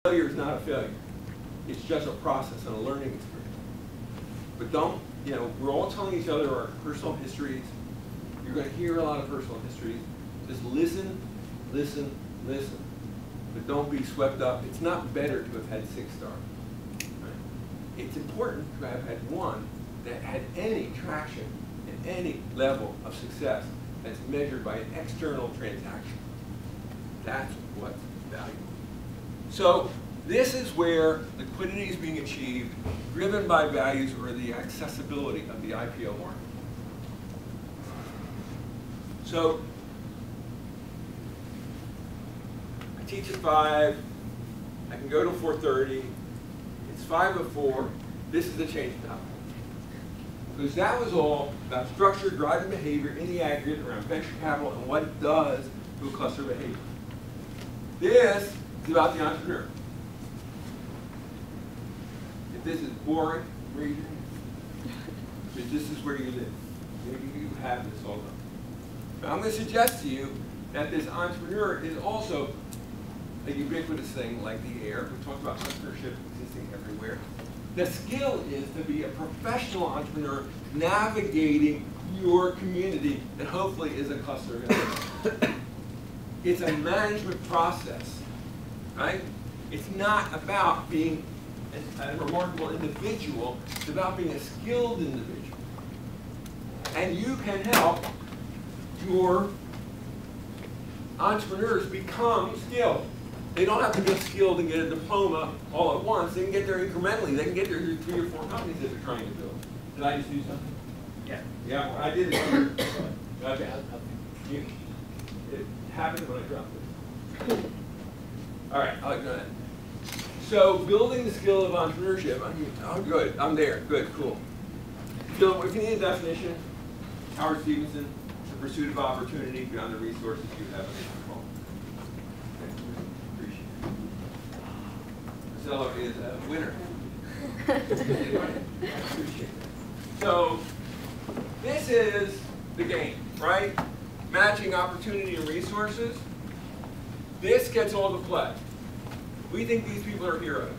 Failure is not a failure. It's just a process and a learning experience. But don't, we're all telling each other our personal histories. You're going to hear a lot of personal histories. Just listen, listen, listen. But don't be swept up. It's not better to have had 6 stars. Right? It's important to have had one that had any traction and any level of success that's measured by an external transaction. That's what's valuable. So this is where liquidity is being achieved, driven by values or the accessibility of the IPO market. So I teach at 5. I can go to 4:30. It's 5:04. This is the change topic. Because that was all about structure, driving behavior in the aggregate around venture capital and what it does to a cluster behavior. This is about the entrepreneur. If this is boring, read it. But this is where you live. Maybe you have this all done. But I'm going to suggest to you that this entrepreneur is also a ubiquitous thing like the air. We talked about entrepreneurship existing everywhere. The skill is to be a professional entrepreneur navigating your community that hopefully is a cluster of innovation. It's a management process, right? It's not about being a remarkable individual. It's about being a skilled individual. And you can help your entrepreneurs become skilled. They don't have to get skilled and get a diploma all at once. They can get there incrementally. They can get there through 3 or 4 companies that they're trying to build. Did I just do something? Yeah. Yeah, I did it here. Okay. It happened when I dropped it. All right, I'll go ahead. So building the skill of entrepreneurship, oh good, I'm there, good, cool. So if you need a definition, Howard Stevenson, the pursuit of opportunity beyond the resources you have in control. Appreciate it. Marcelo is a winner. Anyway, I appreciate it. So this is the game, right? Matching opportunity and resources. This gets all the play. We think these people are heroes,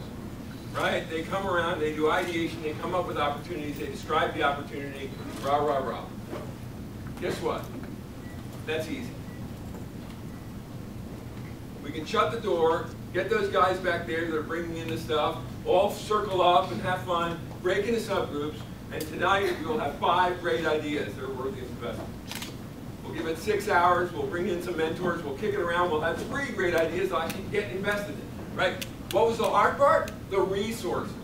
right? They come around, they do ideation, they come up with opportunities, they describe the opportunity, rah, rah, rah. Guess what? That's easy. We can shut the door, get those guys back there that are bringing in the stuff, all circle up and have fun, break into subgroups, and tonight we'll have 5 great ideas that are worthy of investment. We'll give it 6 hours, we'll bring in some mentors, we'll kick it around, we'll have 3 great ideas that I can get invested in. Right? What was the hard part? The resources.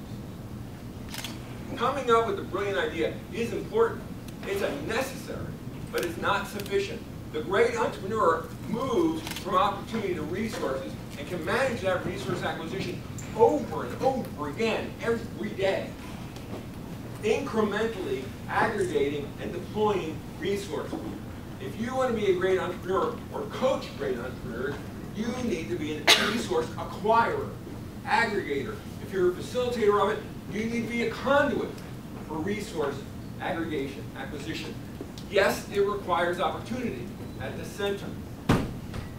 Coming up with a brilliant idea is important. It's necessary, but it's not sufficient. The great entrepreneur moves from opportunity to resources and can manage that resource acquisition over and over again, every day. Incrementally aggregating and deploying resources. If you want to be a great entrepreneur or coach great entrepreneurs, you need to be a resource acquirer, aggregator. If you're a facilitator of it, you need to be a conduit for resource aggregation, acquisition. Yes, it requires opportunity at the center.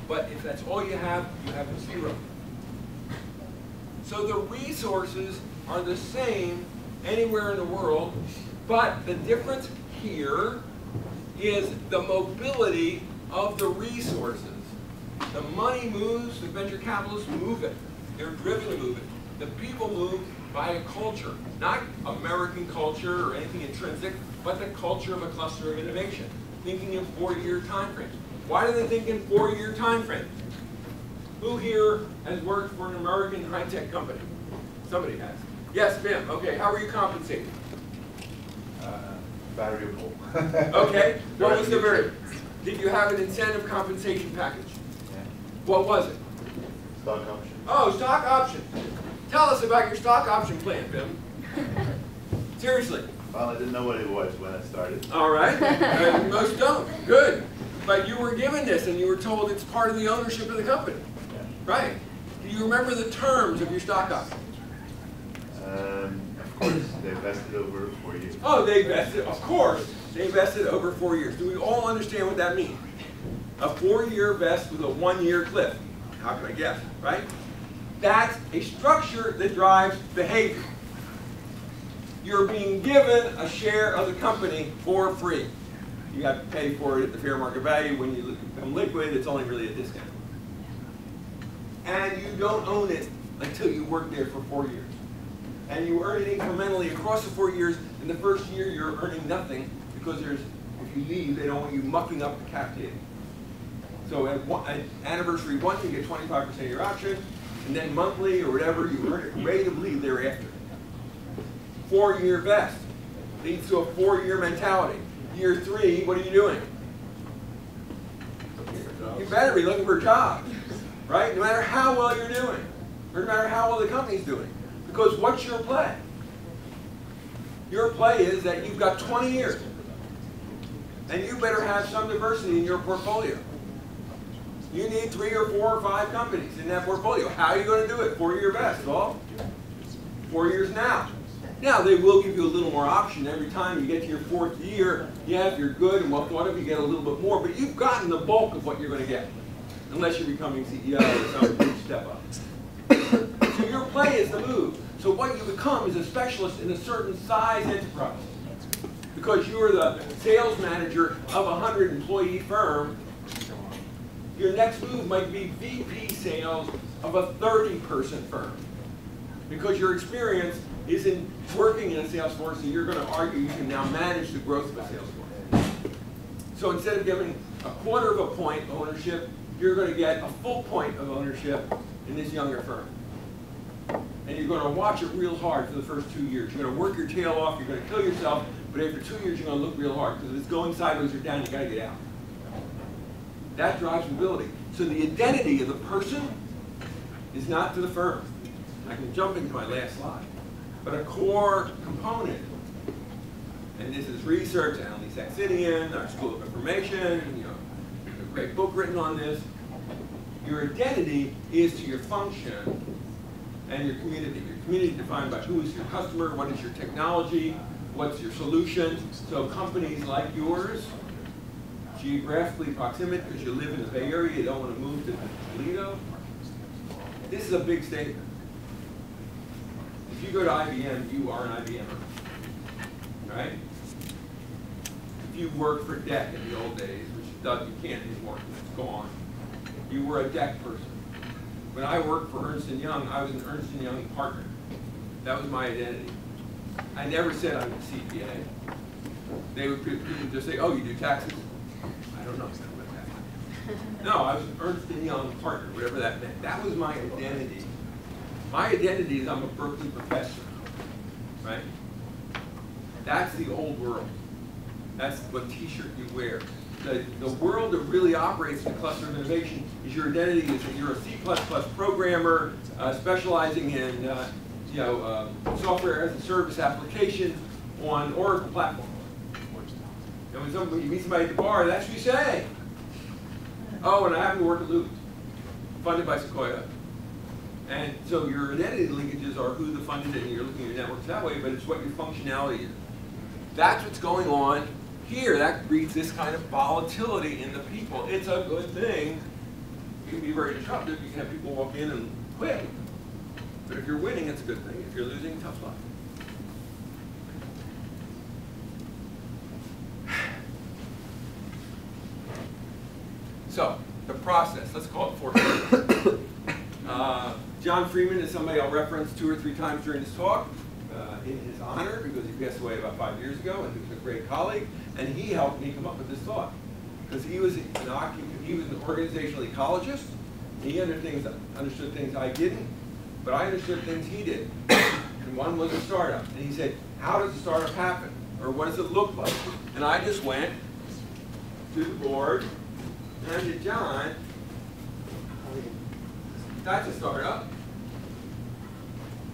But if that's all you have a 0. So the resources are the same anywhere in the world, but the difference here is the mobility of the resources. The money moves, the venture capitalists move it. They're driven to move it. The people move by a culture, not American culture or anything intrinsic, but the culture of a cluster of innovation, thinking in 4-year time frames. Why do they think in 4-year time frames? Who here has worked for an American high-tech company? Somebody has. Yes, ma'am. Okay, how were you compensated? Variable. Okay, what was the variable? Did you have an incentive compensation package? Yeah. What was it? Stock option. Oh, stock option. Tell us about your stock option plan, Bim. Seriously. Well, I didn't know what it was when I started. All right. Most don't. Good. But you were given this and you were told it's part of the ownership of the company. Yeah. Right. Do you remember the terms of your stock option? Of course, they vested over 4 years. Oh, they vested, of course. They vested over 4 years. Do we all understand what that means? A 4-year vest with a 1-year cliff. How can I guess, right? That's a structure that drives behavior. You're being given a share of the company for free. You have to pay for it at the fair market value. When you become liquid, it's only really a discount. And you don't own it until you work there for 4 years. And you earn it incrementally across the 4 years. In the first year, you're earning nothing because if you leave, they don't want you mucking up the cap table. So at anniversary 1, you get 25% of your option, and then monthly or whatever, you earn it ratably thereafter. 4-year vest leads to a 4-year mentality. Year 3, what are you doing? You better be looking for a job, right? No matter how well you're doing, or no matter how well the company's doing. Because what's your play? Your play is that you've got 20 years, and you better have some diversity in your portfolio. You need 3 or 4 or 5 companies in that portfolio. How are you going to do it? 4-year vest, well, 4 years now. Now, they will give you a little more option every time you get to your 4th year. Yeah, if you're good and well thought of, you get a little bit more, but you've gotten the bulk of what you're going to get, unless you're becoming CEO or some big step up. So your play is the move. So what you become is a specialist in a certain size enterprise. Because you're the sales manager of a 100-employee firm, your next move might be VP sales of a 30-person firm. Because your experience is in working in a sales force, and you're going to argue you can now manage the growth of a sales force. So instead of giving a 1/4 of a point ownership, you're going to get a full point of ownership in this younger firm. And you're going to watch it real hard for the first 2 years. You're going to work your tail off, you're going to kill yourself, but after 2 years you're going to look real hard, because if it's going sideways or down, you got to get out. That drives mobility. So the identity of the person is not to the firm. I can jump into my last slide. But a core component, and this is research, Annalise Saxenian, our School of Information, a great book written on this. Your identity is to your function and your community. Your community defined by who is your customer, what is your technology, what's your solution. So companies like yours, geographically proximate, because you live in the Bay Area, you don't want to move to Toledo. This is a big statement. If you go to IBM, you are an IBMer, right? If you worked for DEC in the old days, which you can't anymore, it's gone, you were a DEC person. When I worked for Ernst & Young, I was an Ernst & Young partner. That was my identity. I never said I'm a CPA. They would people just say, oh, you do taxes? I don't know about that. No, I was an Ernst & Young partner, whatever that meant. That was my identity. My identity is I'm a Berkeley professor, right? That's the old world. That's what t-shirt you wear. The world that really operates in the cluster of innovation is your identity is that you're a C++ programmer specializing in software as a service application on Oracle platform. And when you meet somebody at the bar, that's what you say. Oh, and I happen to work at Lubitz, funded by Sequoia. And so your identity linkages are who the funded it, and you're looking at your networks that way, but it's what your functionality is. That's what's going on here. That breeds this kind of volatility in the people. It's a good thing. You can be very disruptive. You can have people walk in and quit. But if you're winning, it's a good thing. If you're losing, tough luck. So, the process, let's call it 4 steps. John Freeman is somebody I'll reference 2 or 3 times during this talk in his honor, because he passed away about 5 years ago, and he was a great colleague, and he helped me come up with this thought. Because he was an organizational ecologist. He understood things I didn't, but I understood things he did. And one was a startup. And he said, how does a startup happen? Or what does it look like? And I just went to the board, and I said, John, that's a startup.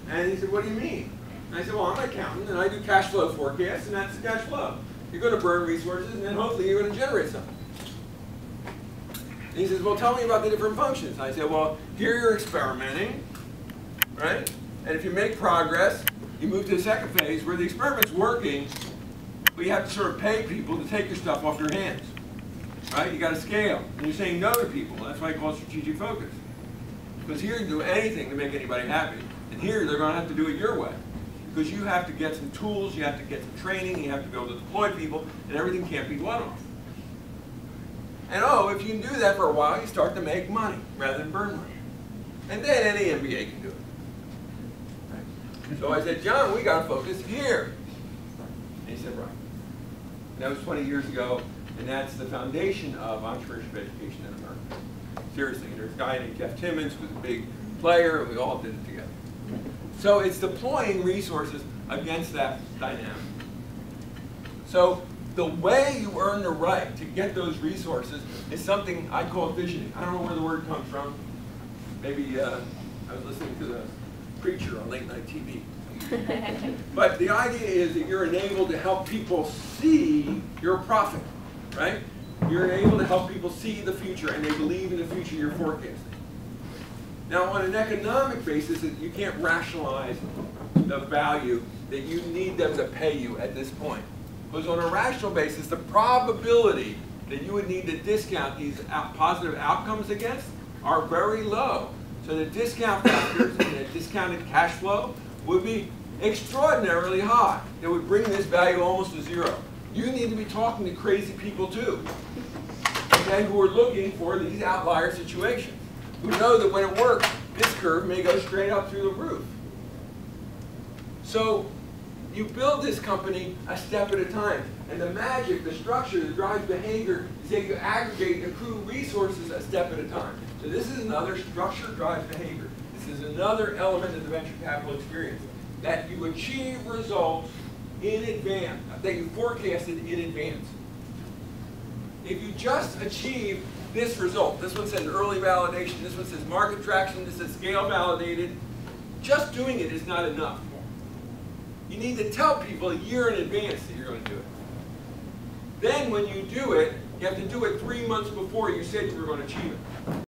And he said, what do you mean? And I said, well, I'm an accountant, and I do cash flow forecasts, and that's the cash flow. You're going to burn resources, and then hopefully you're going to generate something. And he says, well, tell me about the different functions. And I said, well, here you're experimenting, right? And if you make progress, you move to the second phase where the experiment's working, but you have to sort of pay people to take your stuff off your hands, right? You got to scale. And you're saying no to people. That's why I call it strategic focus. Because here you do anything to make anybody happy, and here they're going to have to do it your way. Because you have to get some tools, you have to get some training, you have to be able to deploy people, and everything can't be one-off. And oh, if you can do that for a while, you start to make money rather than burn money. And then any MBA can do it. Right? So I said, John, we got to focus here. And he said, right. And that was 20 years ago, and that's the foundation of entrepreneurship education in America. Seriously, and there's a guy named Jeff Timmons who was a big player, and we all did it together. So it's deploying resources against that dynamic. So the way you earn the right to get those resources is something I call visioning. I don't know where the word comes from. Maybe I was listening to the preacher on late night TV. But the idea is that you're enabled to help people see your profit, right? You're able to help people see the future, and they believe in the future you're forecasting. Now, on an economic basis, you can't rationalize the value that you need them to pay you at this point. Because on a rational basis, the probability that you would need to discount these positive outcomes against are very low. So the discount factors and the discounted cash flow would be extraordinarily high. It would bring this value almost to zero. You need to be talking to crazy people too, okay, who are looking for these outlier situations, who know that when it works, this curve may go straight up through the roof. So you build this company a step at a time. And the magic, the structure that drives behavior is that you aggregate and accrue resources a step at a time. So this is another structure drives behavior. This is another element of the venture capital experience, that you achieve results in advance, that you forecasted in advance. If you just achieve this result, this one says early validation, this one says market traction, this says scale validated, just doing it is not enough. You need to tell people a year in advance that you're going to do it. Then when you do it, you have to do it 3 months before you said you were going to achieve it.